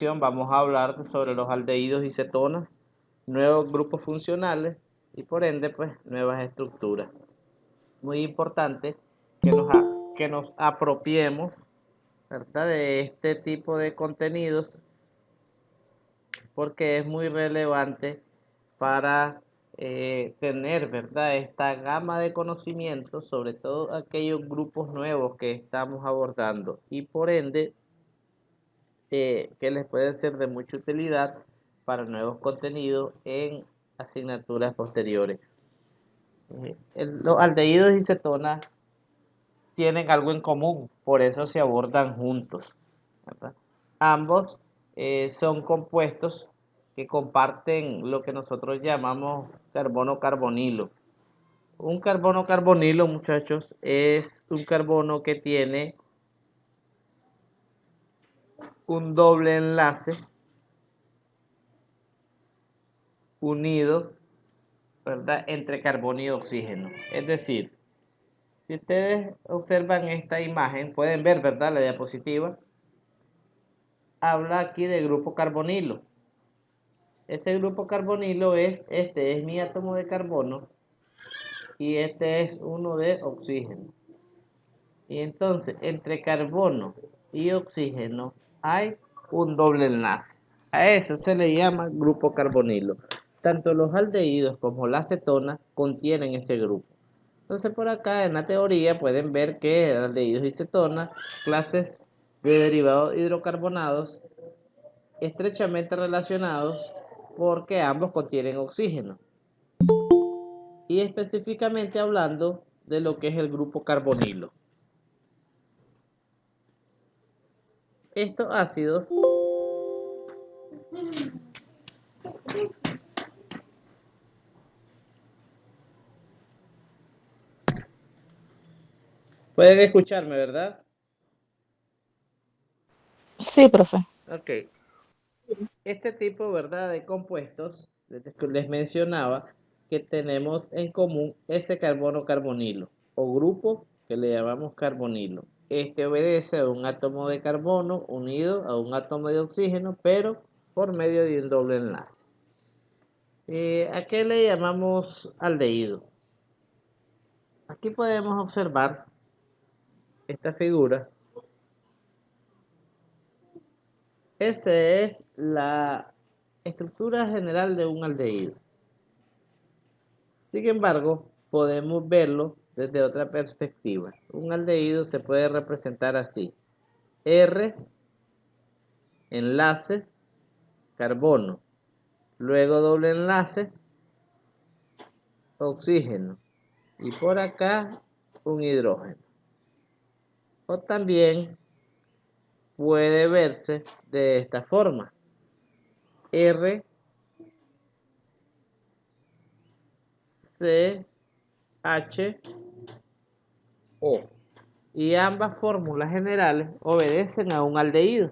Vamos a hablar sobre los aldehídos y cetonas, nuevos grupos funcionales y por ende pues nuevas estructuras. Muy importante que nos apropiemos, ¿verdad?, de este tipo de contenidos porque es muy relevante para tener, ¿verdad?, esta gama de conocimientos sobre todo aquellos grupos nuevos que estamos abordando y por ende que les puede ser de mucha utilidad para nuevos contenidos en asignaturas posteriores. Los aldehídos y cetonas tienen algo en común, por eso se abordan juntos, ¿verdad? Ambos son compuestos que comparten lo que nosotros llamamos carbono carbonilo. Un carbono carbonilo, muchachos, es un carbono que tiene un doble enlace unido, ¿verdad?, entre carbono y oxígeno. Es decir, si ustedes observan esta imagen, pueden ver, ¿verdad?, la diapositiva, habla aquí de grupo carbonilo. Este grupo carbonilo este es mi átomo de carbono y este es uno de oxígeno. Y entonces, entre carbono y oxígeno hay un doble enlace. A eso se le llama grupo carbonilo. Tanto los aldehídos como la cetona contienen ese grupo. Entonces por acá en la teoría pueden ver que aldehídos y cetonas, clases de derivados hidrocarbonados estrechamente relacionados porque ambos contienen oxígeno. Y específicamente hablando de lo que es el grupo carbonilo. Estos ácidos pueden escucharme, ¿verdad? Sí, profe. Ok. Este tipo, ¿verdad?, de compuestos, les mencionaba que tenemos en común ese carbono carbonilo o grupo que le llamamos carbonilo. Este obedece a un átomo de carbono unido a un átomo de oxígeno, pero por medio de un doble enlace. ¿A qué le llamamos aldehído? Aquí podemos observar esta figura. Esa es la estructura general de un aldehído. Sin embargo, podemos verlo desde otra perspectiva. Un aldehído se puede representar así: R, enlace, carbono, luego doble enlace, oxígeno, y por acá un hidrógeno. O también puede verse de esta forma: R, C, H, O. Y ambas fórmulas generales obedecen a un aldehído.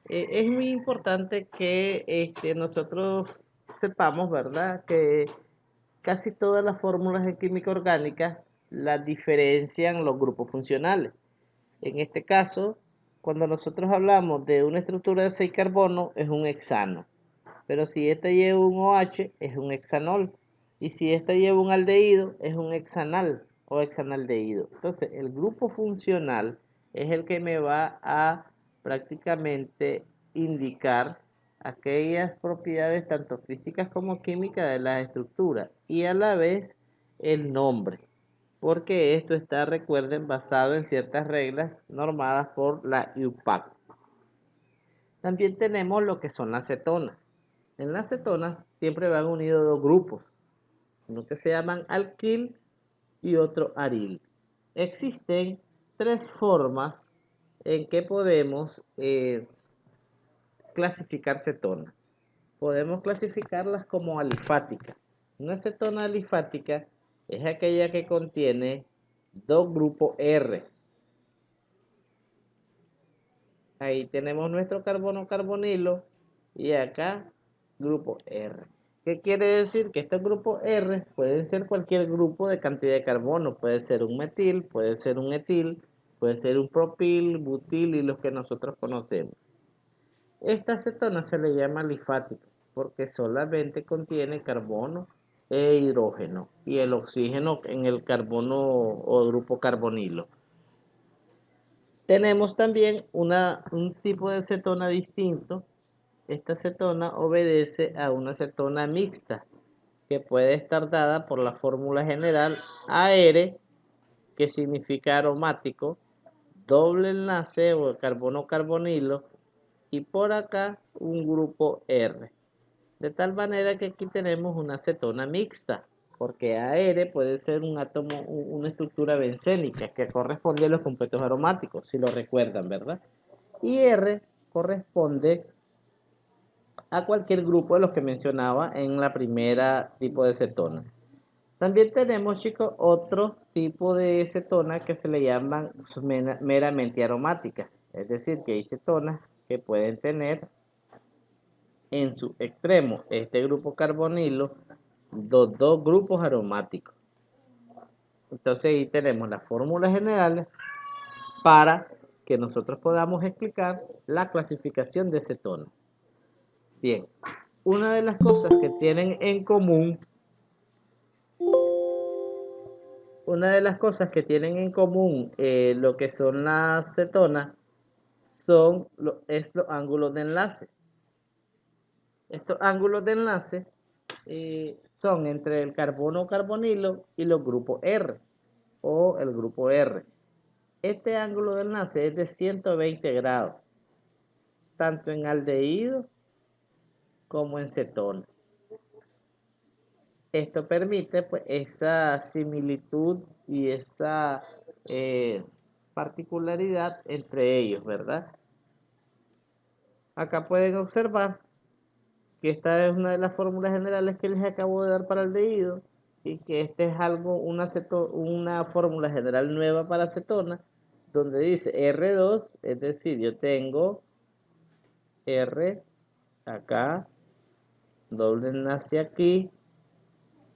Es muy importante que nosotros sepamos, ¿verdad?, que casi todas las fórmulas de química orgánica las diferencian los grupos funcionales. En este caso, cuando nosotros hablamos de una estructura de 6 carbonos, es un hexano. Pero si esta lleva un OH, es un hexanol. Y si esta lleva un aldehído, es un hexanal o hexanaldehído. Entonces, el grupo funcional es el que me va a prácticamente indicar aquellas propiedades tanto físicas como químicas de la estructura y a la vez el nombre, porque esto está, recuerden, basado en ciertas reglas normadas por la IUPAC. También tenemos lo que son las cetonas. En las cetonas siempre van unidos dos grupos, uno que se llaman alquil y otro aril. Existen tres formas en que podemos clasificar cetonas. Podemos clasificarlas como alifáticas. Una cetona alifática es aquella que contiene dos grupos R. Ahí tenemos nuestro carbono carbonilo y acá grupo R. ¿Qué quiere decir? Que estos grupos R pueden ser cualquier grupo de cantidad de carbono. Puede ser un metil, puede ser un etil, Puede ser un propil, butil y los que nosotros conocemos. Esta cetona se le llama alifática porque solamente contiene carbono e hidrógeno y el oxígeno en el carbono o grupo carbonilo. Tenemos también un tipo de cetona distinto. Esta cetona obedece a una cetona mixta que puede estar dada por la fórmula general AR, que significa aromático, doble enlace o carbono carbonilo, y por acá un grupo R. De tal manera que aquí tenemos una cetona mixta, porque AR puede ser un átomo, una estructura bencénica que corresponde a los compuestos aromáticos, si lo recuerdan, ¿verdad? Y R corresponde a cualquier grupo de los que mencionaba en la primera tipo de cetona. También tenemos, chicos, otro tipo de cetona que se le llaman meramente aromáticas. Es decir, que hay cetonas que pueden tener en su extremo este grupo carbonilo dos grupos aromáticos. Entonces ahí tenemos las fórmulas generales para que nosotros podamos explicar la clasificación de cetonas. Bien, una de las cosas que tienen en común, lo que son las cetonas es los ángulos de enlace. Estos ángulos de enlace son entre el carbono carbonilo y los grupos R o el grupo R. Este ángulo de enlace es de 120 grados, tanto en aldehído como en cetona. Esto permite pues esa similitud y esa particularidad entre ellos, ¿verdad? Acá pueden observar que esta es una de las fórmulas generales que les acabo de dar para aldehído y que este es una fórmula general nueva para cetona, donde dice R2, es decir, yo tengo R acá, doble enlace aquí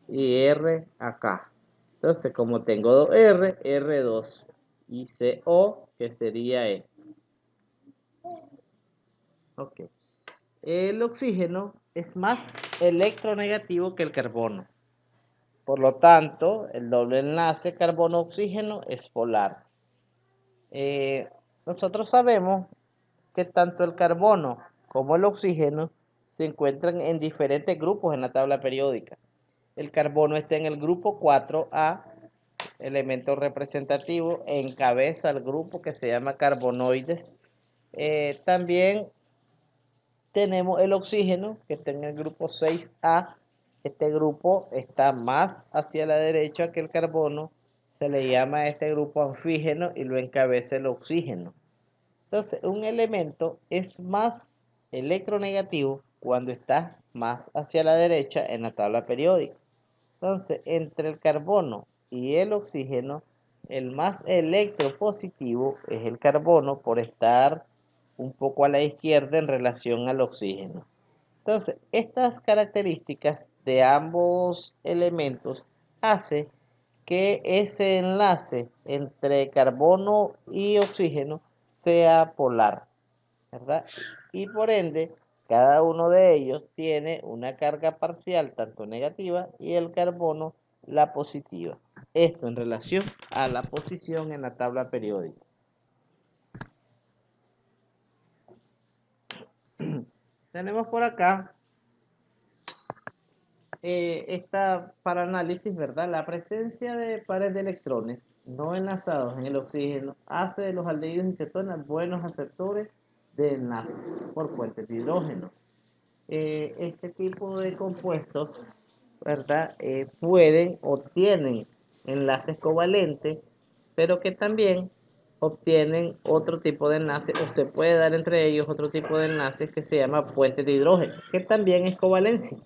y R acá. Entonces, como tengo 2R, R2 y CO, que sería E. Ok. El oxígeno es más electronegativo que el carbono. Por lo tanto, el doble enlace carbono-oxígeno es polar. Nosotros sabemos que tanto el carbono como el oxígeno se encuentran en diferentes grupos en la tabla periódica. El carbono está en el grupo 4A, elemento representativo, encabeza el grupo que se llama carbonoides. También tenemos el oxígeno, que está en el grupo 6A. Este grupo está más hacia la derecha que el carbono. Se le llama a este grupo anfígeno y lo encabeza el oxígeno. Entonces, un elemento es más electronegativo cuando está más hacia la derecha en la tabla periódica. Entonces, entre el carbono y el oxígeno, el más electropositivo es el carbono por estar un poco a la izquierda en relación al oxígeno. Entonces, estas características de ambos elementos hace que ese enlace entre carbono y oxígeno sea polar, ¿verdad? Y por ende, cada uno de ellos tiene una carga parcial tanto negativa y el carbono la positiva. Esto en relación a la posición en la tabla periódica. Tenemos por acá esta para análisis, ¿verdad? La presencia de pares de electrones no enlazados en el oxígeno hace de los aldehídos y cetonas buenos aceptores de enlace por puentes de hidrógeno. Este tipo de compuestos, ¿verdad? Pueden o tienen enlaces covalentes, pero que también obtienen otro tipo de enlace, o se puede dar entre ellos otro tipo de enlaces que se llama puentes de hidrógeno, que también es covalencia.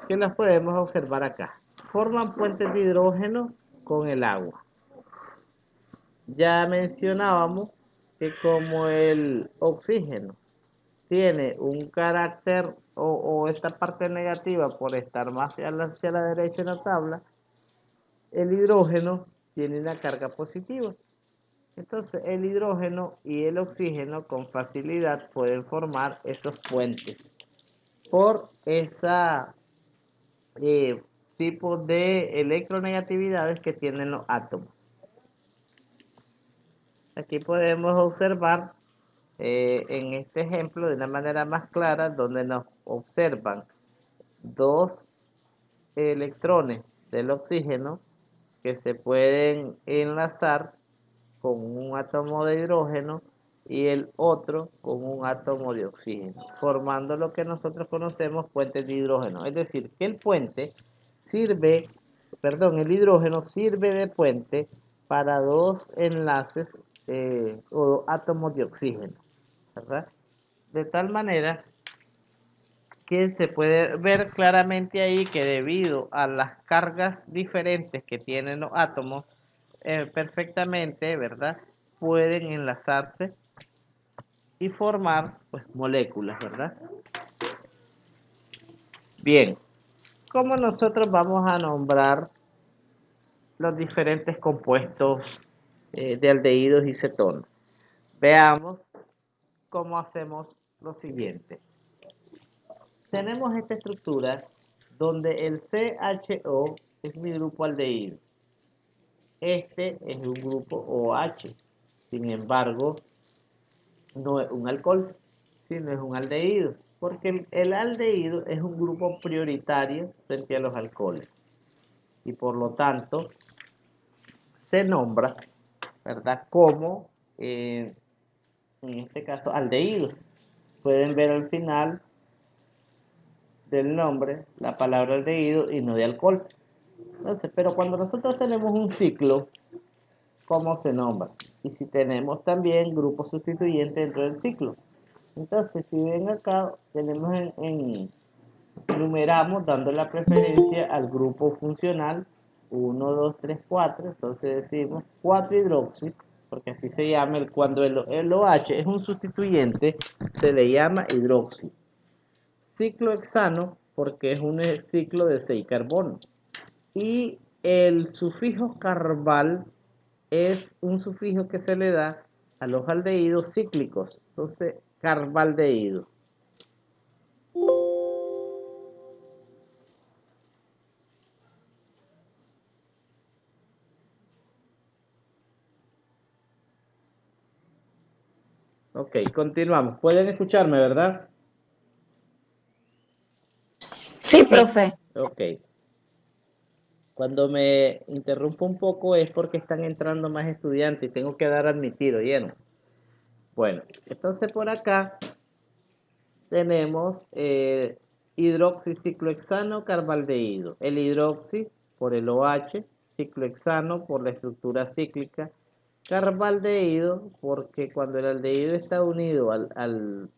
Que las podemos observar acá. Forman puentes de hidrógeno con el agua. Ya mencionábamos que como el oxígeno tiene un carácter o esta parte negativa por estar más hacia la derecha en la tabla, el hidrógeno tiene una carga positiva. Entonces, el hidrógeno y el oxígeno con facilidad pueden formar esos puentes por esa tipo de electronegatividades que tienen los átomos. Aquí podemos observar en este ejemplo de una manera más clara donde nos observan dos electrones del oxígeno que se pueden enlazar con un átomo de hidrógeno y el otro con un átomo de oxígeno, formando lo que nosotros conocemos puentes de hidrógeno. Es decir, que el puente sirve, perdón, el hidrógeno sirve de puente para dos enlaces o átomos de oxígeno, ¿verdad? De tal manera que se puede ver claramente ahí que debido a las cargas diferentes que tienen los átomos, perfectamente, ¿verdad? Pueden enlazarse y formar pues moléculas, ¿verdad? Bien, ¿cómo nosotros vamos a nombrar los diferentes compuestos de aldehídos y cetonas? Veamos cómo hacemos lo siguiente. Tenemos esta estructura donde el CHO es mi grupo aldehído. Este es un grupo OH. Sin embargo, no es un alcohol, sino es un aldehído, porque el aldehído es un grupo prioritario frente a los alcoholes y por lo tanto se nombra, ¿verdad? Como, en este caso, aldehído. Pueden ver al final del nombre la palabra aldehído y no de alcohol. Entonces, pero cuando nosotros tenemos un ciclo, ¿cómo se nombra? Y si tenemos también grupos sustituyentes dentro del ciclo. Entonces, si ven acá, tenemos numeramos dando la preferencia al grupo funcional 1, 2, 3, 4. Entonces decimos 4 hidroxi, porque así se llama cuando el OH es un sustituyente, se le llama hidroxi. Ciclohexano, porque es un ciclo de 6 carbonos. Y el sufijo carbal es un sufijo que se le da a los aldehídos cíclicos. Entonces, carbaldehído. Ok, continuamos. Pueden escucharme, ¿verdad? Sí, profe. Ok. Cuando me interrumpo un poco es porque están entrando más estudiantes y tengo que dar admitido, ¿oyeron? Bueno, entonces por acá tenemos hidroxiciclohexano carbaldehído. El hidroxi por el OH, ciclohexano por la estructura cíclica, carbaldehído porque cuando el aldehído está unido al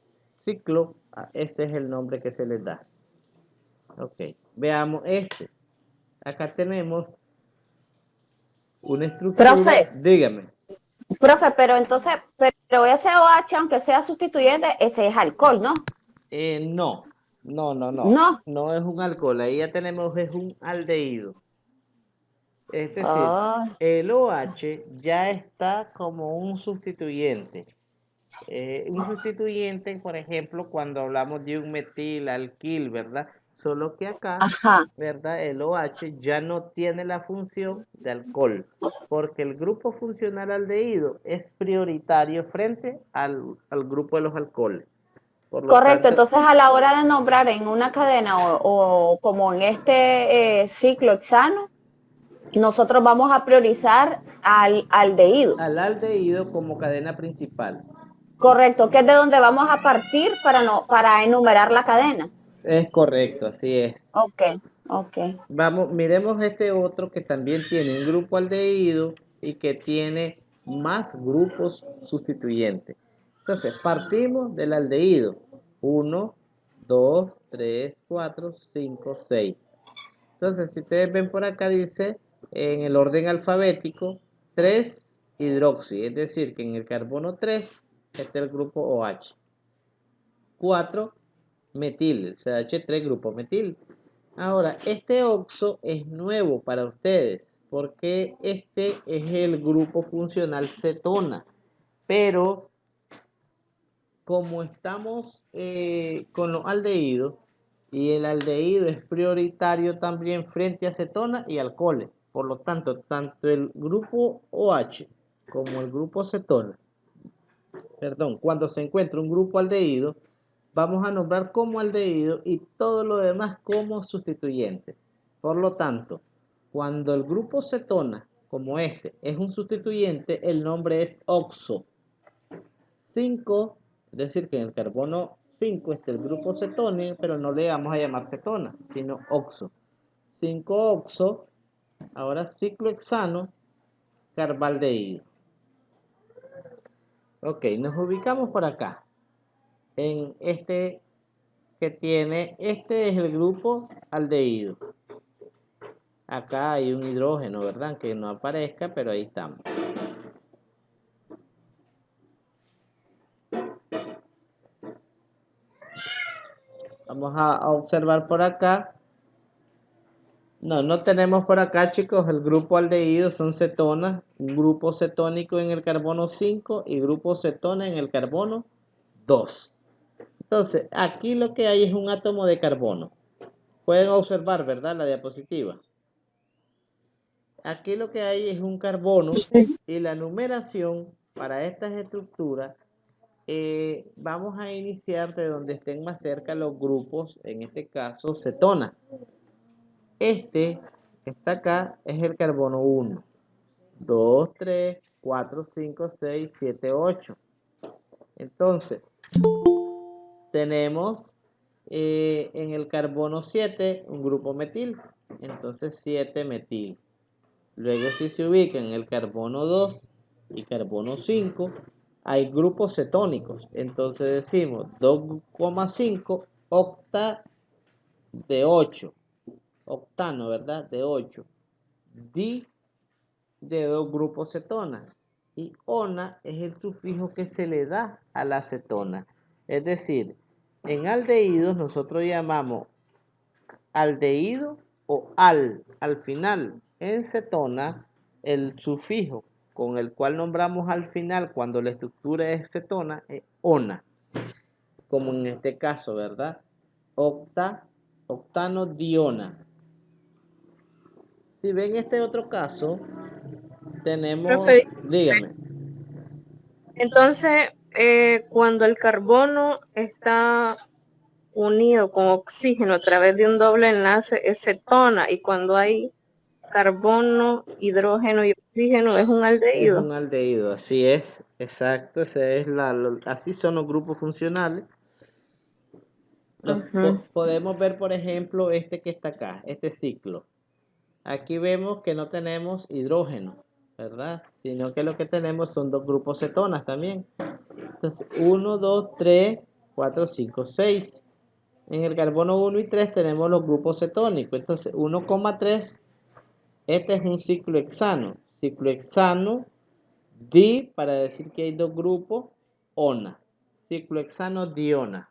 ciclo, este es el nombre que se les da. Ok, veamos este. Acá tenemos una estructura. Profe, Dígame. pero entonces, pero ese OH, aunque sea sustituyente, ese es alcohol, ¿no? No, no. No. No es un alcohol. Ahí ya tenemos, es un aldehído. Es decir, Oh, el OH ya está como un sustituyente. Un sustituyente, por ejemplo, cuando hablamos de un metil, alquil, ¿verdad? Solo que acá, ajá. ¿verdad? El OH ya no tiene la función de alcohol, porque el grupo funcional aldehído es prioritario frente al grupo de los alcoholes. Por lo Correcto, tanto, entonces a la hora de nombrar en una cadena o como en este ciclo hexano, nosotros vamos a priorizar al aldehído. al aldehído como cadena principal. Correcto, que es de donde vamos a partir para enumerar la cadena. Es correcto, así es. Ok, ok. Vamos, miremos este otro que también tiene un grupo aldehído y que tiene más grupos sustituyentes. Entonces, partimos del aldehído. 1, 2, 3, 4, 5, 6. Entonces, si ustedes ven por acá, dice en el orden alfabético 3 hidroxi, es decir, que en el carbono 3 está el grupo OH. 4 metil, el CH3 grupo metil. Ahora, este oxo es nuevo para ustedes. porque este es el grupo funcional cetona, pero como estamos con los aldehídos, y el aldehído es prioritario también frente a cetona y alcoholes, por lo tanto, tanto el grupo OH como el grupo cetona, perdón, cuando se encuentra un grupo aldehído, vamos a nombrar como aldehído y todo lo demás como sustituyente. Por lo tanto, cuando el grupo cetona, como este, es un sustituyente, el nombre es oxo. 5, es decir, que en el carbono 5 está el grupo cetonio, pero no le vamos a llamar cetona, sino oxo. 5-oxo, ahora ciclohexano, carbaldehído. Ok, nos ubicamos por acá, en este que tiene, este es el grupo aldehído. Acá hay un hidrógeno, ¿verdad? Que no aparezca, pero ahí estamos. Vamos a observar por acá. No tenemos por acá, chicos, el grupo aldehído son cetonas, un grupo cetónico en el carbono 5 y grupo cetona en el carbono 2. Entonces, aquí lo que hay es un átomo de carbono. Pueden observar, ¿verdad? La diapositiva. Aquí lo que hay es un carbono y la numeración para estas estructuras vamos a iniciar de donde estén más cerca los grupos, en este caso cetona. Este que está acá es el carbono 1, 2, 3, 4, 5, 6, 7, 8. Entonces, tenemos en el carbono 7 un grupo metil, entonces 7 metil. Luego si se ubica en el carbono 2 y carbono 5, hay grupos cetónicos, entonces decimos 2,5 octa de 8, octano, ¿verdad? De 8, di de 2 grupos cetona, y ona es el sufijo que se le da a la cetona. Es decir, en aldehídos nosotros llamamos aldehído o al final. En cetona, el sufijo con el cual nombramos al final cuando la estructura es cetona es ona, como en este caso, ¿verdad? Octano diona. Si ven este otro caso, tenemos, Profe, dígame. entonces, cuando el carbono está unido con oxígeno a través de un doble enlace es cetona, y cuando hay carbono, hidrógeno y oxígeno es un Es aldehído. un aldehído, así es, exacto, así son los grupos funcionales. Podemos ver, por ejemplo, este que está acá, este ciclo. Aquí vemos que no tenemos hidrógeno, ¿verdad? Sino que lo que tenemos son dos grupos cetonas también. Entonces, 1, 2, 3, 4, 5, 6. En el carbono 1 y 3 tenemos los grupos cetónicos. Entonces, 1,3, este es un ciclohexano. Ciclohexano, di, para decir que hay dos grupos, ona. Ciclohexano diona.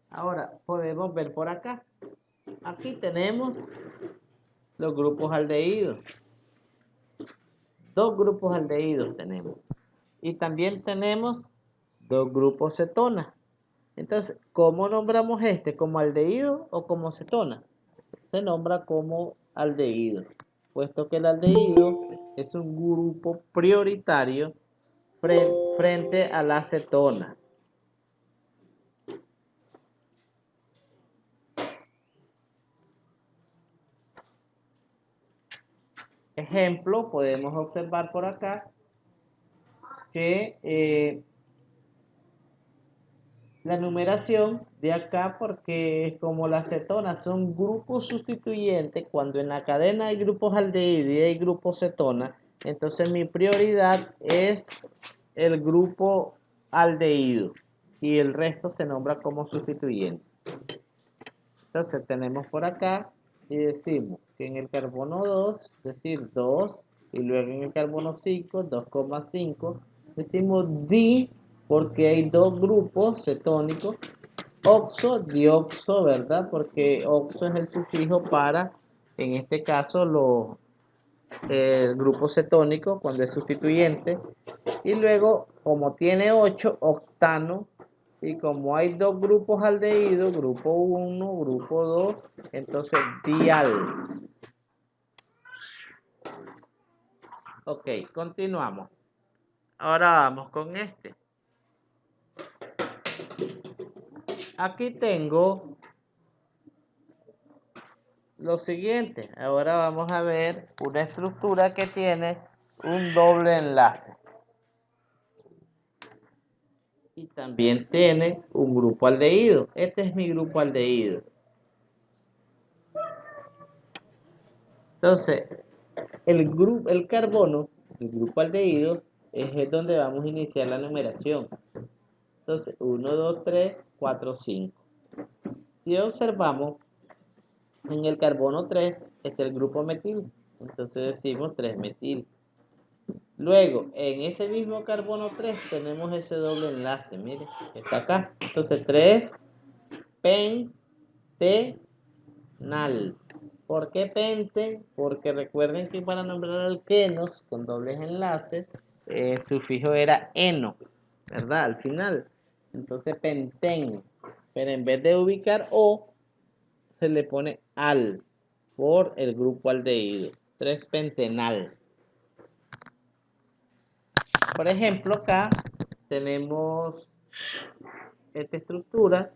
Ahora, podemos ver por acá. Aquí tenemos los grupos aldehídos. Dos grupos aldehídos tenemos. Y también tenemos dos grupos cetona. Entonces, ¿cómo nombramos este? ¿Como aldehído o como cetona? Se nombra como aldehído, puesto que el aldehído es un grupo prioritario frente a la cetona. Ejemplo, podemos observar por acá que la numeración de acá, porque como las cetonas son grupos sustituyentes, cuando en la cadena hay grupos aldehídos y hay grupos cetona, entonces mi prioridad es el grupo aldehído y el resto se nombra como sustituyente. Entonces tenemos por acá y decimos que en el carbono 2, es decir, 2, y luego en el carbono 5, 2,5, decimos di porque hay dos grupos cetónicos, oxo, dioxo, ¿verdad? Porque oxo es el sufijo para en este caso el grupo cetónico cuando es sustituyente, y luego como tiene 8, octano, y como hay dos grupos aldehídos, grupo 1, grupo 2, entonces dial. Ok, continuamos. Ahora vamos con este. Aquí tengo lo siguiente. Ahora vamos a ver una estructura que tiene un doble enlace. Y también tiene un grupo aldehído. Este es mi grupo aldehído. Entonces, el carbono, el grupo aldehído, es donde vamos a iniciar la numeración. Entonces, 1, 2, 3, 4, 5. Si observamos, en el carbono 3 está el grupo metil. Entonces decimos 3-metil. Luego, en ese mismo carbono 3 tenemos ese doble enlace. Mire, está acá. Entonces, 3-pentenal. ¿Por qué pente? Porque recuerden que para nombrar alquenos con dobles enlaces, el sufijo era eno, ¿verdad? Al final. Entonces, penten. Pero en vez de ubicar O, se le pone al por el grupo aldehído. 3-pentenal. Por ejemplo, acá tenemos esta estructura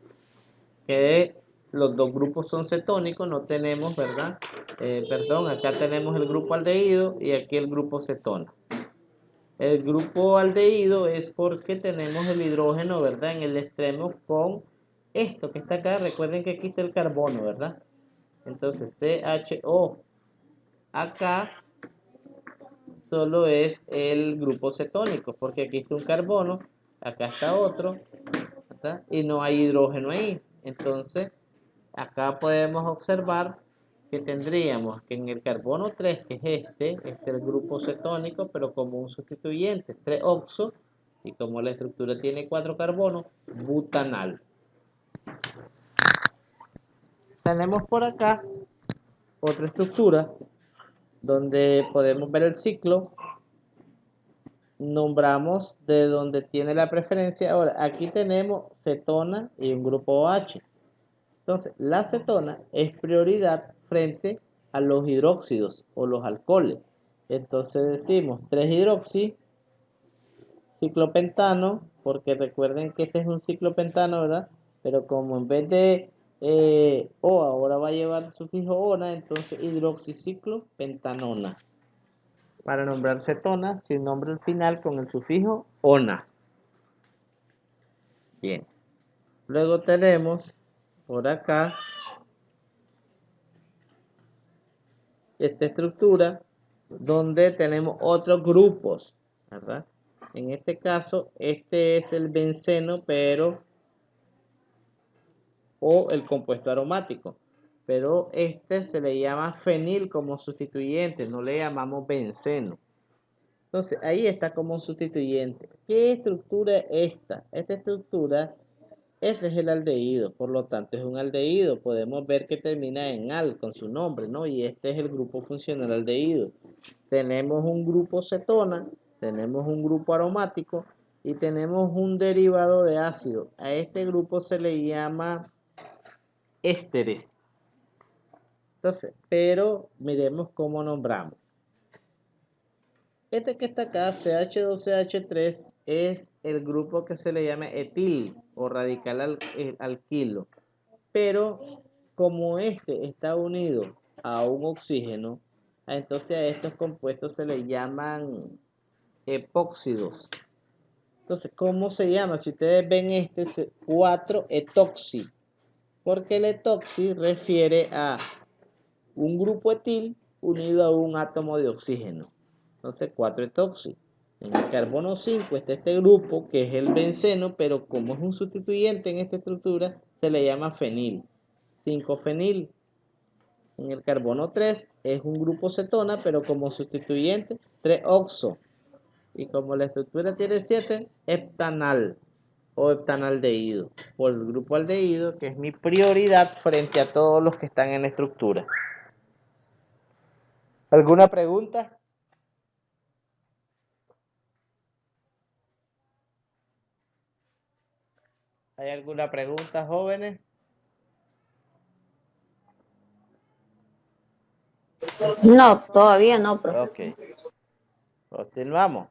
que los dos grupos son cetónicos, no tenemos, ¿verdad? Perdón, acá tenemos el grupo aldehído y aquí el grupo cetona. El grupo aldehído es porque tenemos el hidrógeno, ¿verdad? En el extremo con esto que está acá. Recuerden que aquí está el carbono, ¿verdad? Entonces CHO. Acá solo es el grupo cetónico, porque aquí está un carbono, acá está otro, ¿verdad? Y no hay hidrógeno ahí. Entonces, acá podemos observar que tendríamos que en el carbono 3, que es este es el grupo cetónico, pero como un sustituyente, 3-oxo, y como la estructura tiene 4 carbonos, butanal. Tenemos por acá otra estructura donde podemos ver el ciclo, nombramos de donde tiene la preferencia. Ahora, aquí tenemos cetona y un grupo OH. Entonces, la cetona es prioridad frente a los hidróxidos o los alcoholes. Entonces decimos 3-hidroxi, ciclopentano, porque recuerden que este es un ciclopentano, ¿verdad? Pero como en vez de O ahora va a llevar el sufijo ona, entonces hidroxiciclopentanona. Para nombrar cetona, se nombra el final con el sufijo ona. Bien. Luego tenemos por acá esta estructura donde tenemos otros grupos, ¿verdad? En este caso, este es el benceno, o el compuesto aromático, pero este se le llama fenil como sustituyente, no le llamamos benceno. Entonces, ahí está como sustituyente. ¿Qué estructura es esta? Esta estructura, este es el aldehído, por lo tanto es un aldehído. Podemos ver que termina en al con su nombre, ¿no? Y este es el grupo funcional aldehído. Tenemos un grupo cetona, tenemos un grupo aromático y tenemos un derivado de ácido. A este grupo se le llama ésteres. Entonces, pero miremos cómo nombramos. Este que está acá, CH2CH3, es el grupo que se le llama etil o radical alquilo. Pero como este está unido a un oxígeno, entonces a estos compuestos se le llaman epóxidos. Entonces, ¿cómo se llama? Si ustedes ven este, 4-etoxi. Porque el etoxi refiere a un grupo etil unido a un átomo de oxígeno. Entonces, 4-etoxi. En el carbono 5 está este grupo que es el benceno, pero como es un sustituyente en esta estructura, se le llama fenil. 5-fenil. En el carbono 3 es un grupo cetona, pero como sustituyente, 3-oxo. Y como la estructura tiene 7, heptanal o heptanaldehído, por el grupo aldehído, que es mi prioridad frente a todos los que están en la estructura. ¿Alguna pregunta? ¿Hay alguna pregunta, jóvenes? No, todavía no, profe. Ok. Continuamos.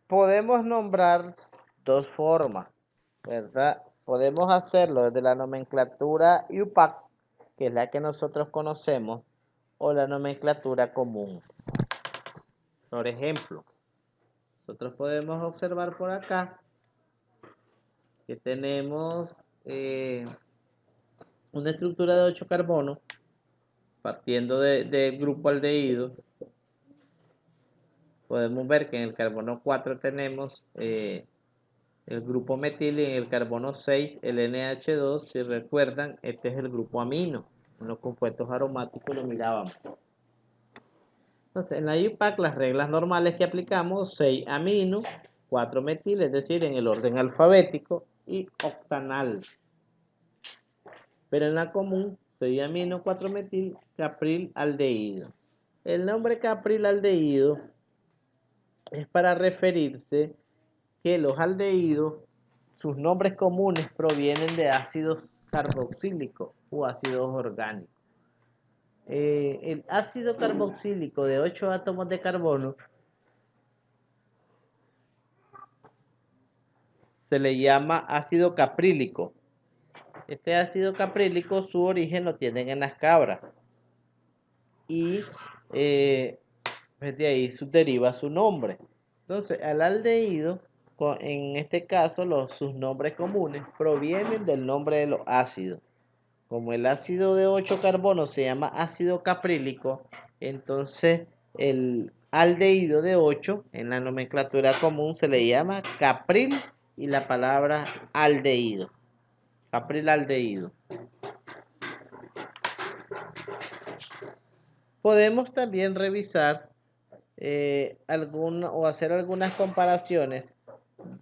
Podemos nombrar dos formas, ¿verdad? Podemos hacerlo desde la nomenclatura UPAC, que es la que nosotros conocemos, o la nomenclatura común. Por ejemplo, nosotros podemos observar por acá que tenemos una estructura de 8 carbonos, partiendo del grupo aldehído. Podemos ver que en el carbono 4 tenemos el grupo metil y en el carbono 6 el NH2. Si recuerdan, este es el grupo amino. En los compuestos aromáticos lo mirábamos. Entonces, en la UPAC las reglas normales que aplicamos, 6 amino, 4 metil, es decir, en el orden alfabético, y octanal. Pero en la común, 6 amino, 4 metil, capril aldehído. El nombre capril aldehído es para referirse que los aldehídos, sus nombres comunes provienen de ácidos carboxílicos o ácidos orgánicos. El ácido carboxílico de 8 átomos de carbono se le llama ácido caprílico. Este ácido caprílico, su origen lo tienen en las cabras. Y de ahí deriva su nombre. Entonces, al aldehído, en este caso, sus nombres comunes provienen del nombre de los ácidos. Como el ácido de 8 carbonos se llama ácido caprílico, entonces el aldehído de 8 en la nomenclatura común se le llama capril y la palabra aldehído. Capril aldehído. Podemos también revisar o hacer algunas comparaciones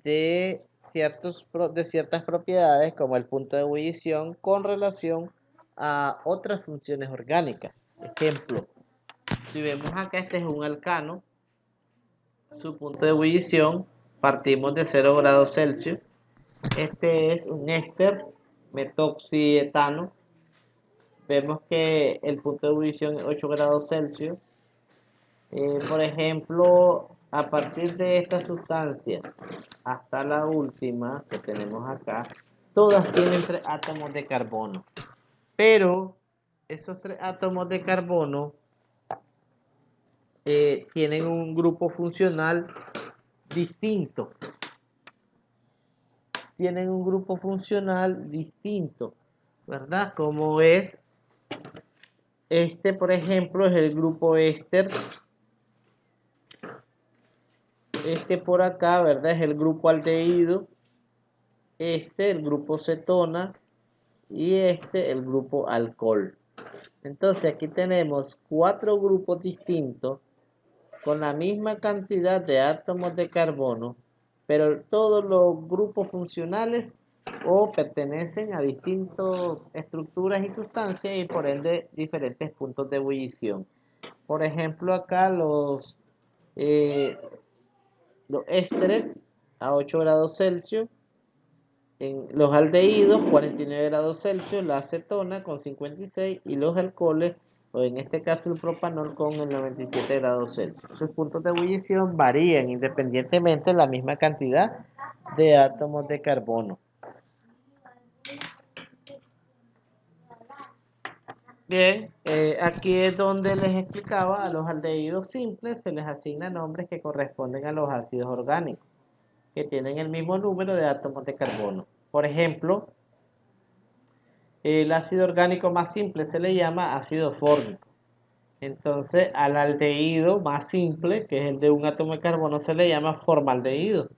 de ciertas propiedades como el punto de ebullición con relación a otras funciones orgánicas. Ejemplo, si vemos acá, este es un alcano, su punto de ebullición partimos de 0 grados Celsius. Este es un éster, metoxietano. Vemos que el punto de ebullición es 8 grados Celsius. Por ejemplo, a partir de esta sustancia hasta la última que tenemos acá, todas tienen 3 átomos de carbono. Pero esos 3 átomos de carbono tienen un grupo funcional distinto. Tienen un grupo funcional distinto, ¿verdad? Como es este, por ejemplo, es el grupo éster. Este por acá, ¿verdad? Es el grupo aldehído. Este, el grupo cetona. Y este, el grupo alcohol. Entonces, aquí tenemos 4 grupos distintos con la misma cantidad de átomos de carbono, pero todos los grupos funcionales o pertenecen a distintas estructuras y sustancias y por ende diferentes puntos de ebullición. Por ejemplo, acá los ésteres a 8 grados Celsius, en los aldehídos 49 grados Celsius, la acetona con 56 y los alcoholes, o en este caso el propanol, con el 97 grados Celsius. Sus puntos de ebullición varían independientemente de la misma cantidad de átomos de carbono. Bien, aquí es donde les explicaba, a los aldehídos simples se les asigna nombres que corresponden a los ácidos orgánicos, que tienen el mismo número de átomos de carbono. Por ejemplo, el ácido orgánico más simple se le llama ácido fórmico. Entonces, al aldehído más simple, que es el de un átomo de carbono, se le llama formaldehído.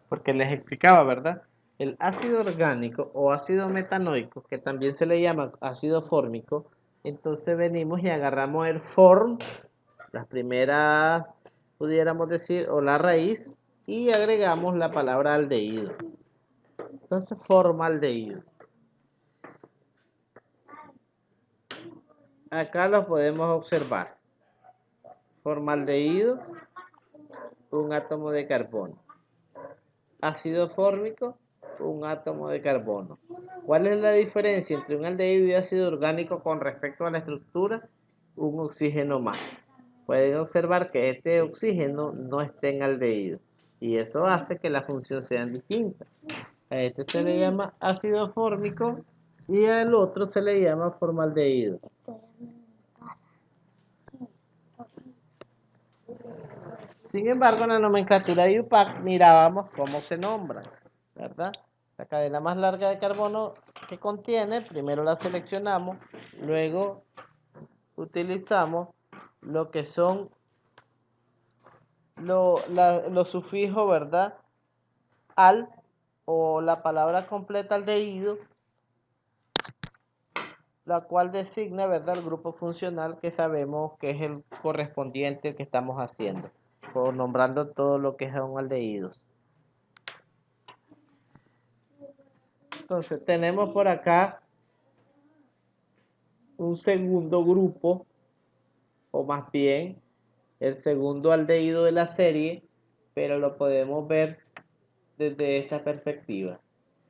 Porque les explicaba, ¿verdad? El ácido orgánico o ácido metanoico, que también se le llama ácido fórmico, entonces venimos y agarramos el form, las primeras, pudiéramos decir, o la raíz, y agregamos la palabra aldehído. Entonces, formaldehído. acá lo podemos observar. Formaldehído, un átomo de carbono. Ácido fórmico, un átomo de carbono. ¿Cuál es la diferencia entre un aldehído y ácido orgánico con respecto a la estructura? Un oxígeno más. Pueden observar que este oxígeno no está en aldehído y eso hace que la función sea distinta. A este se le llama ácido fórmico y al otro se le llama formaldehído. Sin embargo, en la nomenclatura de IUPAC mirábamos cómo se nombran, ¿verdad? La cadena más larga de carbono que contiene, primero la seleccionamos, luego utilizamos lo que son los sufijos, ¿verdad? Al o la palabra completa aldehído, la cual designa, ¿verdad?, el grupo funcional que sabemos que es el correspondiente que estamos haciendo, o nombrando todo lo que son aldehídos. Entonces tenemos por acá un segundo grupo, o más bien el segundo aldehído de la serie, pero lo podemos ver desde esta perspectiva.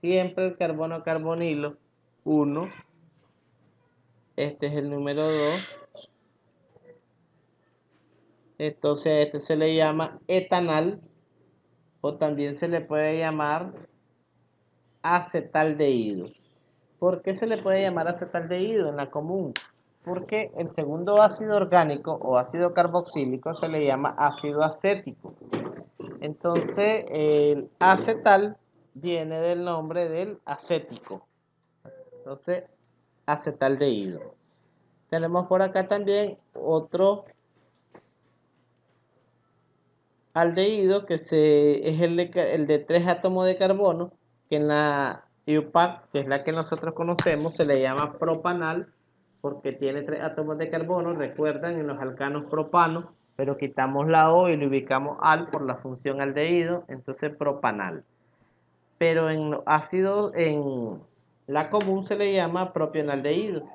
Siempre el carbono carbonilo 1, este es el número 2, entonces a este se le llama etanal o también se le puede llamar acetaldehído. ¿Por qué se le puede llamar acetaldehído en la común? Porque el segundo ácido orgánico o ácido carboxílico se le llama ácido acético. Entonces, el acetal viene del nombre del acético. Entonces, acetaldehído. Tenemos por acá también otro aldehído que es el de 3 átomos de carbono, que en la IUPAC, que es la que nosotros conocemos, se le llama propanal porque tiene 3 átomos de carbono. Recuerdan en los alcanos propano, pero quitamos la O y le ubicamos al por la función aldehído, entonces propanal. Pero en los ácidos, en la común se le llama propionaldehído,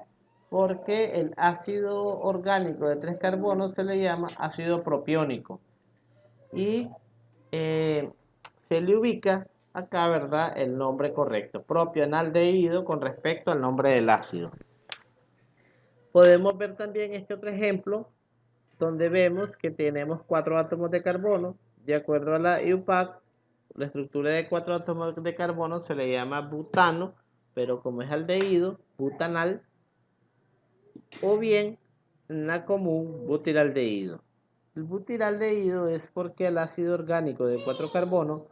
porque el ácido orgánico de 3 carbonos se le llama ácido propiónico. Y se le ubica acá, ¿verdad?, el nombre correcto, propionaldehído con respecto al nombre del ácido. Podemos ver también este otro ejemplo, donde vemos que tenemos 4 átomos de carbono. De acuerdo a la IUPAC, la estructura de 4 átomos de carbono se le llama butano, pero como es aldehído, butanal, o bien en la común, butiraldehído. El butiraldehído es porque al ácido orgánico de 4 carbonos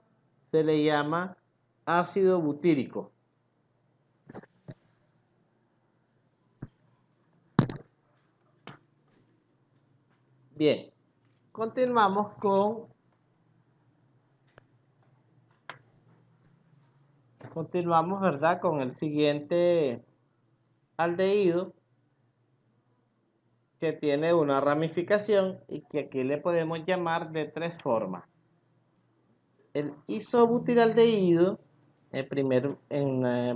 se le llama ácido butírico. Bien, continuamos ¿verdad?, con el siguiente aldehído, que tiene una ramificación y que aquí le podemos llamar de 3 formas. El isobutiraldehído, en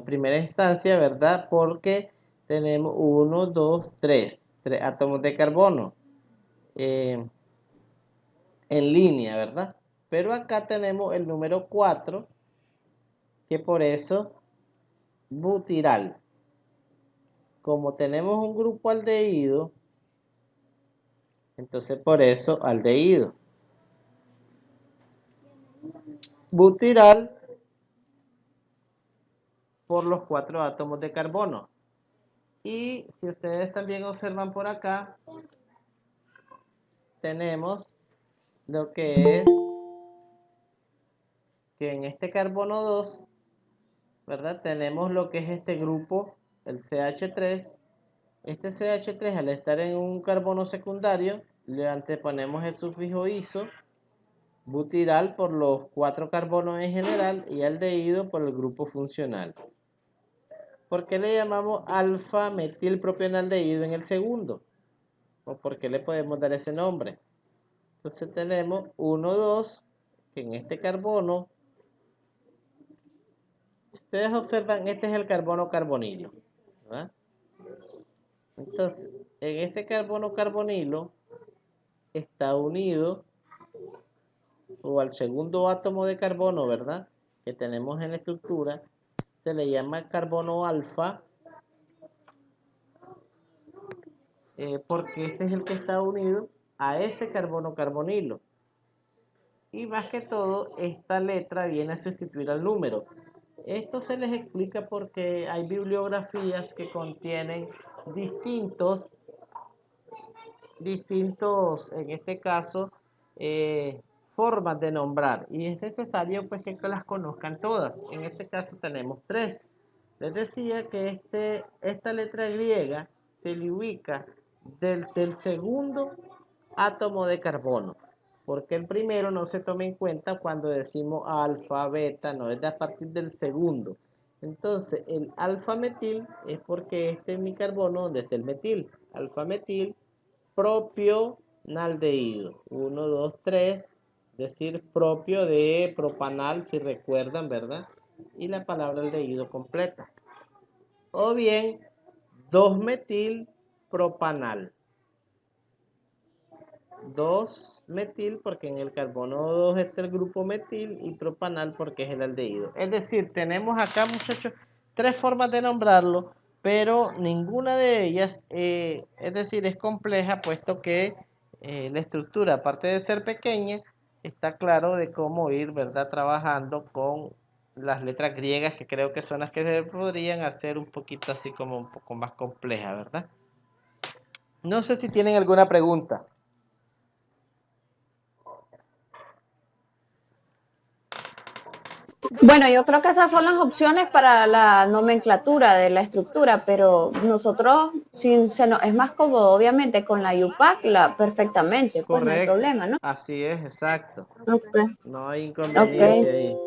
primera instancia, ¿verdad?, porque tenemos 1, 2, 3 átomos de carbono en línea, ¿verdad? Pero acá tenemos el número 4, que por eso butiral. Como tenemos un grupo aldehído, entonces por eso aldehído. Butiral por los 4 átomos de carbono. Y si ustedes también observan por acá, tenemos lo que es que en este carbono 2, ¿verdad?, tenemos lo que es este grupo, el CH3. Este CH3, al estar en un carbono secundario, le anteponemos el sufijo iso, butiral por los 4 carbonos en general y aldehído por el grupo funcional. ¿Por qué le llamamos alfa metilpropionaldehído en el segundo? ¿O por qué le podemos dar ese nombre? Entonces tenemos 1, 2, que en este carbono, si ustedes observan, este es el carbono carbonilo, ¿verdad? Entonces, en este carbono carbonilo está unido, o al segundo átomo de carbono, ¿verdad?, que tenemos en la estructura, se le llama carbono alfa, porque este es el que está unido a ese carbono carbonilo. Y más que todo, esta letra viene a sustituir al número. Esto se les explica porque hay bibliografías que contienen distintos, en este caso, formas de nombrar. Y es necesario pues que las conozcan todas. En este caso tenemos 3. Les decía que esta letra griega se le ubica del segundo átomo de carbono, porque el primero no se toma en cuenta cuando decimos alfa, beta, no, es de a partir del segundo. Entonces, el alfa metil es porque este es mi carbono donde está el metil. Alfa metil propionaldehído. 1, 2, 3, decir propio de propanal, si recuerdan, ¿verdad? Y la palabra aldehído completa. O bien 2-metil propanal. 2-metil porque en el carbono 2 está el grupo metil, y propanal porque es el aldehído. Es decir, tenemos acá, muchachos, 3 formas de nombrarlo, pero ninguna de ellas, es decir, es compleja, puesto que la estructura, aparte de ser pequeña, está claro de cómo ir, ¿verdad?, trabajando con las letras griegas, que creo que son las que se podrían hacer un poquito así como un poco más compleja, ¿verdad? No sé si tienen alguna pregunta. Bueno, yo creo que esas son las opciones para la nomenclatura de la estructura, pero nosotros, si se nos es más cómodo, obviamente, con la UPAC, perfectamente, pues no hay Correcto, problema, ¿no? así es, exacto. Ok, No hay ok. inconveniente ahí.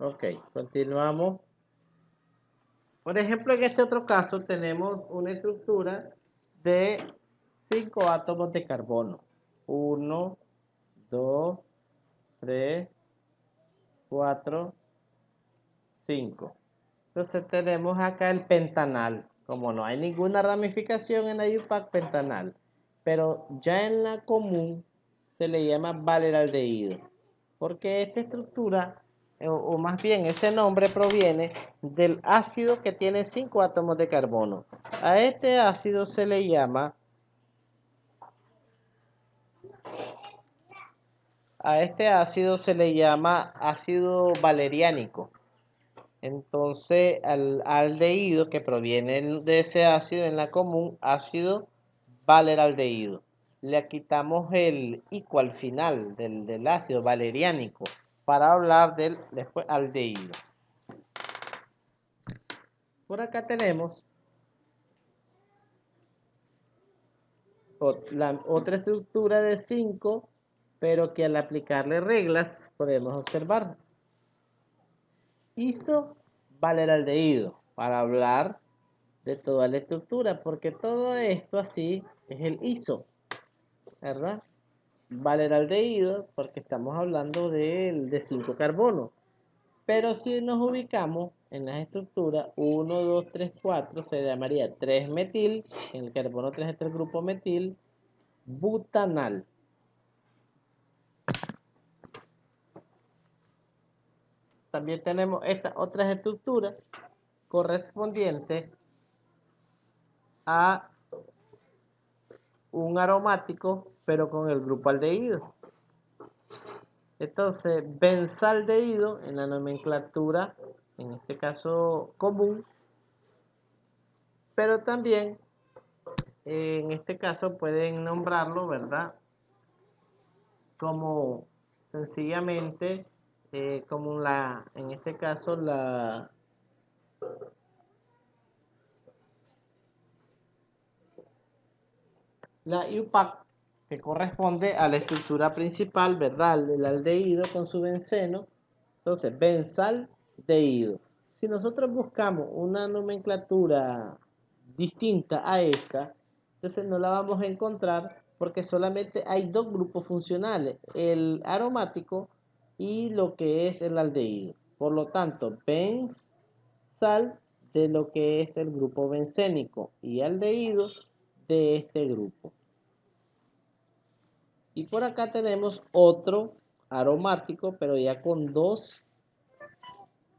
Ok, continuamos. Por ejemplo, en este otro caso tenemos una estructura de 5 átomos de carbono. 1, 2, 3, 4, 5. Entonces tenemos acá el pentanal. Como no hay ninguna ramificación en la UPAC, pentanal. Pero ya en la común se le llama valeraldehído. Porque esta estructura, o más bien ese nombre, proviene del ácido que tiene 5 átomos de carbono. A este ácido se le llama ácido valeriánico. Entonces, al aldehído que proviene de ese ácido en la común, ácido valeraldehído. Le quitamos el ico al final del ácido valeriánico para hablar del después aldehído. Por acá tenemos otra estructura de 5, pero que al aplicarle reglas podemos observar. Isovaleraldehído, para hablar de toda la estructura, porque todo esto así es el iso, ¿verdad? Valeraldehído, porque estamos hablando de 5 carbonos. Pero si nos ubicamos en las estructuras 1, 2, 3, 4, se llamaría 3-metil, en el carbono 3 está el grupo metil, butanal. También tenemos estas otras estructuras correspondientes a un aromático, pero con el grupo aldehído. Entonces, benzaldehído en la nomenclatura, en este caso común, pero también en este caso pueden nombrarlo, ¿verdad?, como sencillamente, como en este caso la UPAC, que corresponde a la estructura principal, ¿verdad?, el aldehído con su benceno. Entonces, benzaldehído. Si nosotros buscamos una nomenclatura distinta a esta, entonces no la vamos a encontrar, porque solamente hay dos grupos funcionales, el aromático y lo que es el aldehído. Por lo tanto, benzal de lo que es el grupo bencénico y aldehído de este grupo. Y por acá tenemos otro aromático, pero ya con dos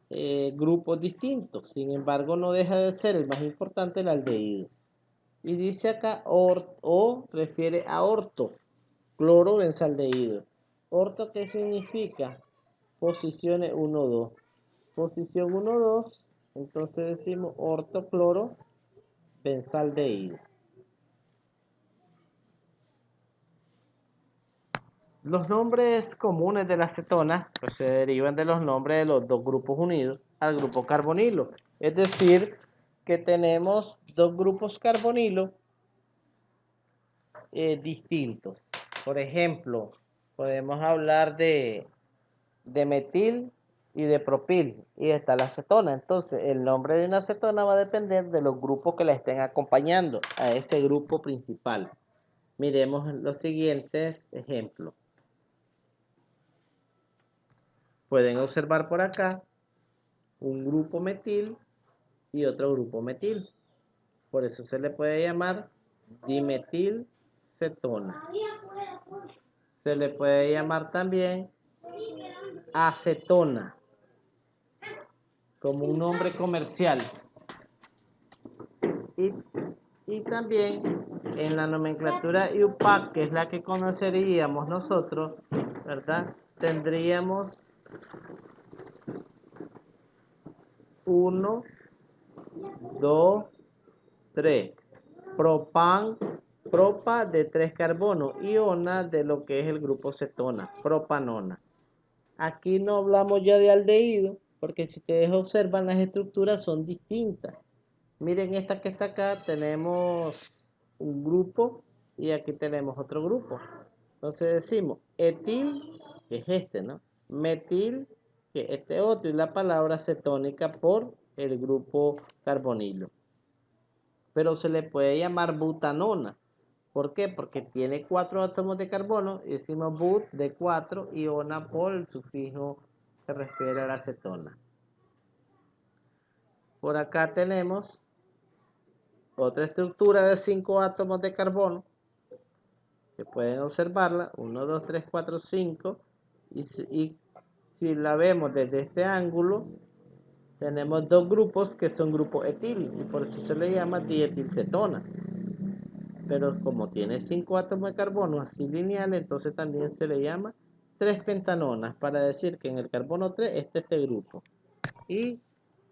grupos distintos. Sin embargo, no deja de ser el más importante, el aldehído. Y dice acá o refiere a orto, clorobenzaldehído. Orto, ¿qué significa? Posiciones 1, 2. Posición 1, 2, entonces decimos ortoclorobenzaldehído. Los nombres comunes de la acetona pues, se derivan de los nombres de los dos grupos unidos al grupo carbonilo. Es decir, que tenemos dos grupos carbonilo distintos. Por ejemplo, podemos hablar de metil y de propil, y está la acetona. Entonces, el nombre de una acetona va a depender de los grupos que la estén acompañando a ese grupo principal. Miremos los siguientes ejemplos. Pueden observar por acá un grupo metil y otro grupo metil. Por eso se le puede llamar dimetilcetona. Se le puede llamar también acetona, como un nombre comercial. Y también en la nomenclatura IUPAC, que es la que conoceríamos nosotros, ¿verdad? Tendríamos 1, 2, 3. Propan, propa de 3 carbonos, iona de lo que es el grupo cetona, propanona. Aquí no hablamos ya de aldehído, porque si ustedes observan las estructuras son distintas. Miren esta que está acá, tenemos un grupo y aquí tenemos otro grupo. Entonces decimos etil, que es este, ¿no? Metil, que es este otro, y la palabra cetónica por el grupo carbonilo. Pero se le puede llamar butanona. ¿Por qué? Porque tiene 4 átomos de carbono y decimos but de 4 y ona por el sufijo que refiere a la acetona. Por acá tenemos otra estructura de 5 átomos de carbono que pueden observarla, 1, 2, 3, 4, 5, y si la vemos desde este ángulo, tenemos dos grupos que son grupos etil, y por eso se le llama dietilcetona. Pero como tiene 5 átomos de carbono así lineales, entonces también se le llama 3 pentanonas, para decir que en el carbono 3 está este grupo, y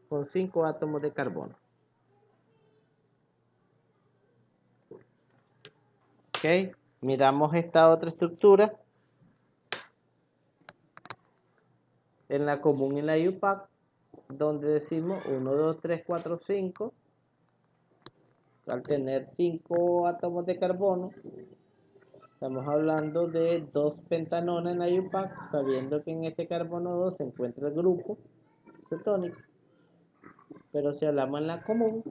con 5 átomos de carbono. Ok, miramos esta otra estructura. En la común y en la IUPAC, donde decimos 1, 2, 3, 4, 5. Al tener 5 átomos de carbono, estamos hablando de 2 pentanonas en la IUPAC, sabiendo que en este carbono 2 se encuentra el grupo cetónico. Pero si hablamos en la común,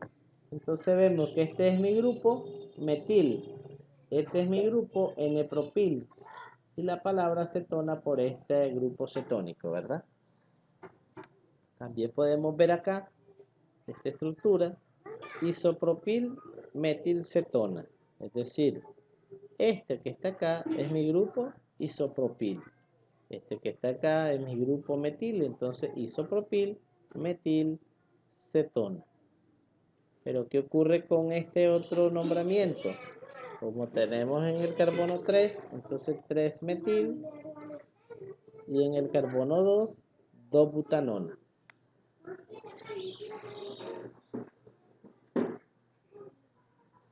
entonces vemos que este es mi grupo metil, este es mi grupo N-propil, y la palabra acetona por este grupo cetónico, ¿verdad? También podemos ver acá esta estructura, isopropil metilcetona, es decir, este que está acá es mi grupo isopropil, este que está acá es mi grupo metil, entonces isopropil metilcetona. Pero ¿qué ocurre con este otro nombramiento? Como tenemos en el carbono 3, entonces 3 metil, y en el carbono 2, 2 butanona.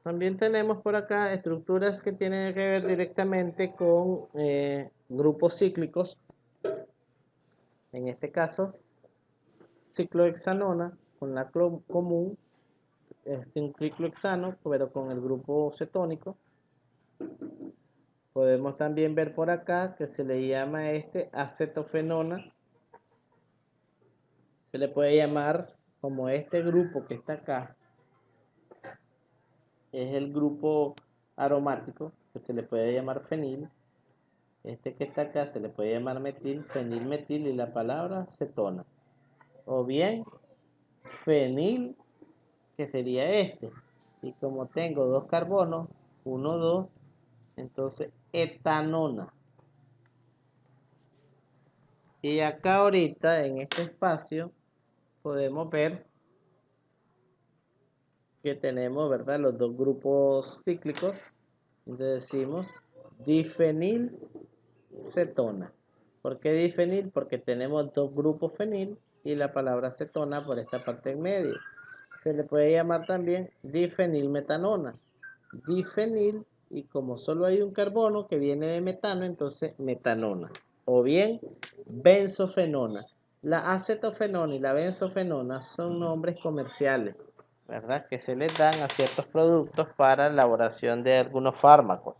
También tenemos por acá estructuras que tienen que ver directamente con grupos cíclicos. En este caso, ciclohexanona con la común, es un ciclohexano, pero con el grupo cetónico. Podemos también ver por acá que se le llama acetofenona. Se le puede llamar como este grupo que está acá. Es el grupo aromático, que se le puede llamar fenil. Este que está acá se le puede llamar metil, fenilmetil, y la palabra cetona. O bien fenil, que sería este. Y como tengo dos carbonos, 1, 2, entonces etanona. Y acá ahorita en este espacio podemos ver que tenemos, ¿verdad?, los dos grupos cíclicos. Entonces decimos difenilcetona. ¿Por qué difenil? Porque tenemos dos grupos fenil y la palabra cetona por esta parte en medio. Se le puede llamar también difenilmetanona. Difenil, y como solo hay un carbono que viene de metano, entonces metanona. O bien benzofenona. La acetofenona y la benzofenona son nombres comerciales, ¿verdad?, que se les dan a ciertos productos para elaboración de algunos fármacos.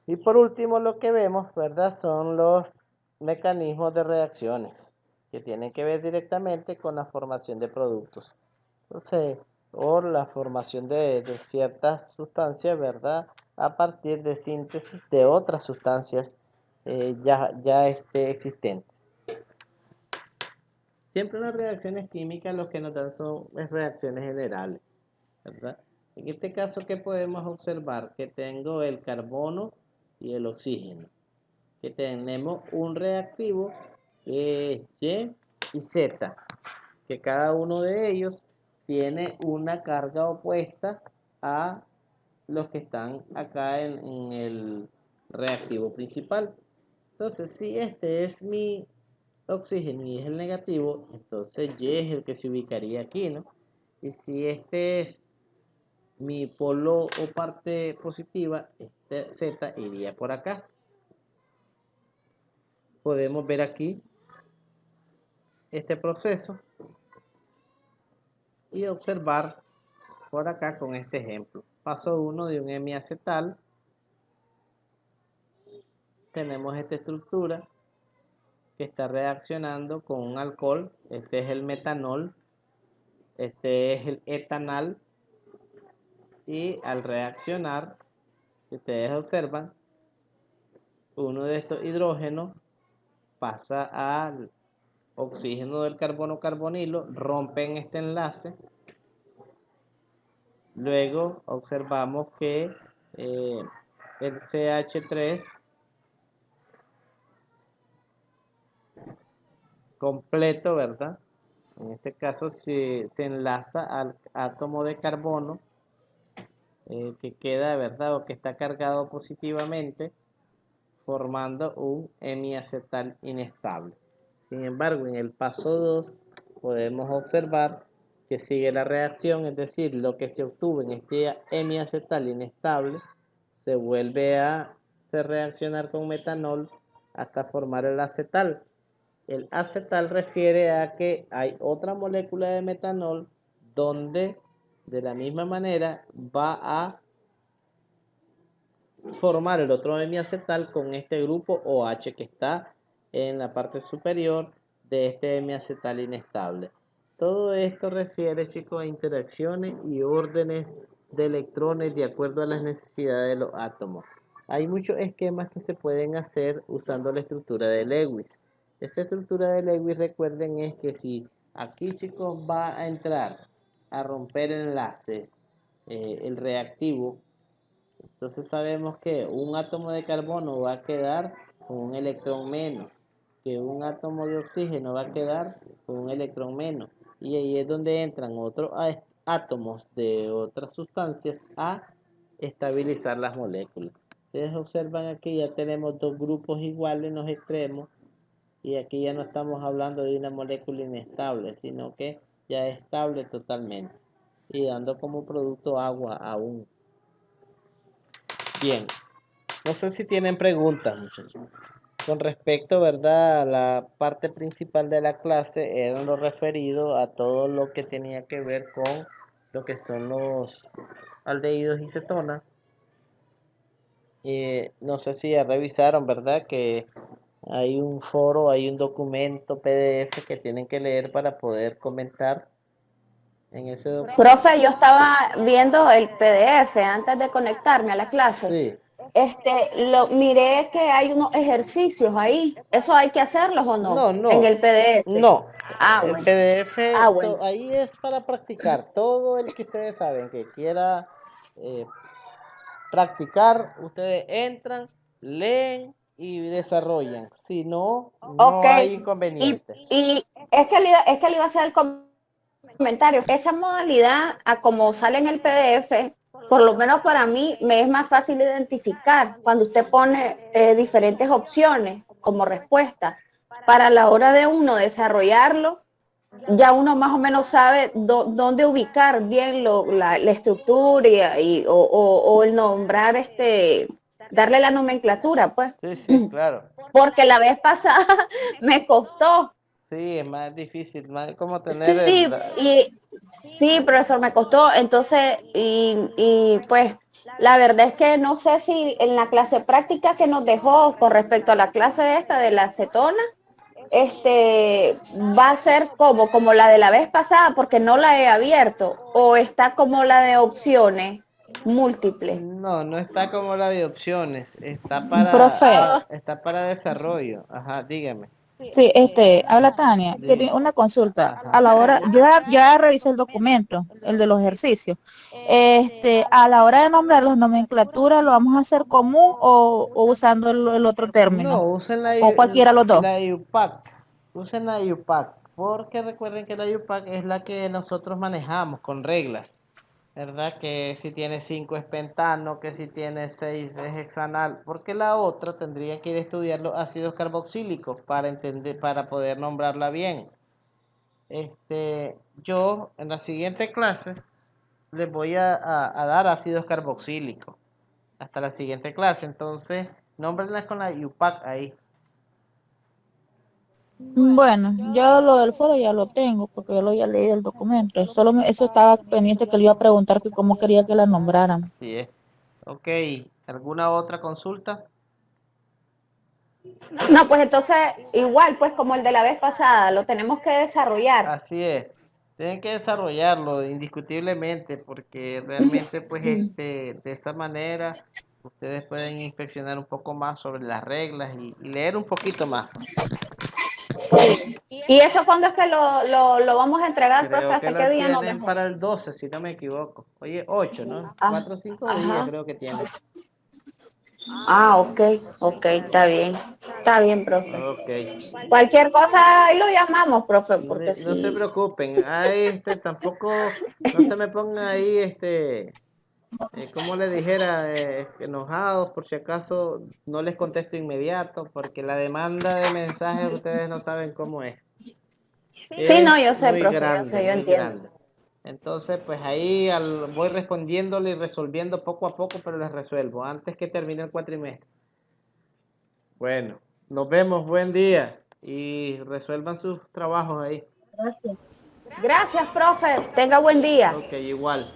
Y por último lo que vemos, ¿verdad?, son los mecanismos de reacciones que tienen que ver directamente con la formación de productos. Entonces, o la formación de ciertas sustancias, ¿verdad?, a partir de síntesis de otras sustancias ya existentes. Siempre las reacciones químicas lo que nos dan son reacciones generales, ¿verdad? En este caso, ¿qué podemos observar? Que tengo el carbono y el oxígeno. Que tenemos un reactivo Y y Z. Que cada uno de ellos tiene una carga opuesta a los que están acá en el reactivo principal. Entonces, si este es mi oxígeno y es el negativo, entonces Y es el que se ubicaría aquí, ¿no? Y si este es mi polo o parte positiva, este Z iría por acá. Podemos ver aquí este proceso y observar por acá con este ejemplo. Paso 1 de un hemiacetal. Tenemos esta estructura que está reaccionando con un alcohol. Este es el metanol, este es el etanal, y al reaccionar, si ustedes observan, uno de estos hidrógenos pasa al oxígeno del carbono carbonilo, rompen este enlace. Luego observamos que el CH3 completo, ¿verdad?, en este caso se enlaza al átomo de carbono que queda, ¿verdad?, o que está cargado positivamente, formando un hemiacetal inestable. Sin embargo, en el paso 2 podemos observar que sigue la reacción, es decir, lo que se obtuvo en este hemiacetal inestable se vuelve a reaccionar con metanol hasta formar el acetal. El acetal refiere a que hay otra molécula de metanol donde de la misma manera va a formar el otro hemiacetal con este grupo OH que está en la parte superior de este hemiacetal inestable. Todo esto refiere, chicos, a interacciones y órdenes de electrones de acuerdo a las necesidades de los átomos. Hay muchos esquemas que se pueden hacer usando la estructura de Lewis. Esta estructura de Lewis, recuerden, es que si aquí, chicos, va a entrar a romper enlaces el reactivo, entonces sabemos que un átomo de carbono va a quedar con un electrón menos, que un átomo de oxígeno va a quedar con un electrón menos. Y ahí es donde entran otros átomos de otras sustancias a estabilizar las moléculas. Ustedes observan aquí ya tenemos dos grupos iguales en los extremos, y aquí ya no estamos hablando de una molécula inestable, sino que ya es estable totalmente y dando como producto agua aún. Bien, no sé si tienen preguntas, muchachos. Con respecto, ¿verdad?, a la parte principal de la clase, era lo referido a todo lo que tenía que ver con lo que son los aldehídos y cetonas. No sé si ya revisaron, ¿verdad?, que hay un foro, hay un documento PDF que tienen que leer para poder comentar en ese documento. Profe, yo estaba viendo el PDF antes de conectarme a la clase. Sí. Miré que hay unos ejercicios ahí. ¿Eso hay que hacerlos o no? No, En no, el PDF. no. Ah, El bueno. PDF, Ah, bueno. ahí es para practicar. Todo el que ustedes saben que quiera practicar, ustedes entran, leen y desarrollan. Si no, Ok. no hay Y, inconveniente. y es que le iba a hacer el comentario. Esa modalidad, a como sale en el PDF, por lo menos para mí, me es más fácil identificar cuando usted pone diferentes opciones como respuesta. Para la hora de uno desarrollarlo, ya uno más o menos sabe dónde ubicar bien la estructura o el nombrar, darle la nomenclatura, pues. Sí, sí, claro. Porque la vez pasada me costó. Sí, es más difícil, más como tener Sí, profesor, me costó. Entonces, pues, la verdad es que no sé si en la clase práctica que nos dejó con respecto a la clase esta de la acetona, va a ser como la de la vez pasada, porque no la he abierto, o está como la de opciones múltiples. No, no está como la de opciones, Profe, está para desarrollo. Ajá, dígame. sí, habla Tania, Sí. quería una consulta. Ajá. A la hora, yo ya revisé el documento, el de los ejercicios. A la hora de nombrar las nomenclaturas, ¿lo vamos a hacer común o usando el otro término? No, usen O cualquiera de los dos. la UPAC. Usen la UPAC, porque recuerden que la UPAC es la que nosotros manejamos con reglas. ¿Verdad? Que si tiene 5 es pentano, que si tiene 6 es hexanal, porque la otra tendría que ir a estudiar los ácidos carboxílicos para entender, para poder nombrarla bien. Yo en la siguiente clase les voy a dar ácidos carboxílicos. Hasta la siguiente clase, entonces, nómbrenlas con la UPAC ahí. Bueno, yo lo del foro ya lo tengo, porque yo lo ya leí el documento. Eso estaba pendiente que le iba a preguntar que cómo quería que la nombraran. Así es. Ok, ¿alguna otra consulta? No, pues entonces, igual, pues como el de la vez pasada, lo tenemos que desarrollar. Así es. Tienen que desarrollarlo indiscutiblemente porque realmente pues de esa manera ustedes pueden inspeccionar un poco más sobre las reglas y leer un poquito más. ¿Y eso cuándo es que lo vamos a entregar, profe? Creo que ¿Hasta qué lo día nos tienen dejó? para el 12, si no me equivoco. Oye, 8, ¿no? Ah, 4 o 5 días ajá. creo que tienen. Ok, está bien, profe. Ok. Cualquier cosa, ahí lo llamamos, profe, porque No se sí. preocupen. Ahí, tampoco, no se me pongan ahí, como le dijera, enojados por si acaso no les contesto inmediato, porque la demanda de mensajes ustedes no saben cómo es. Sí, no, yo Es sé, muy profe, grande, yo muy entiendo. grande. Entonces, pues ahí voy respondiéndole y resolviendo poco a poco, pero les resuelvo antes que termine el cuatrimestre. Bueno, nos vemos, buen día y resuelvan sus trabajos ahí. Gracias, profe. Tenga buen día. Ok, igual.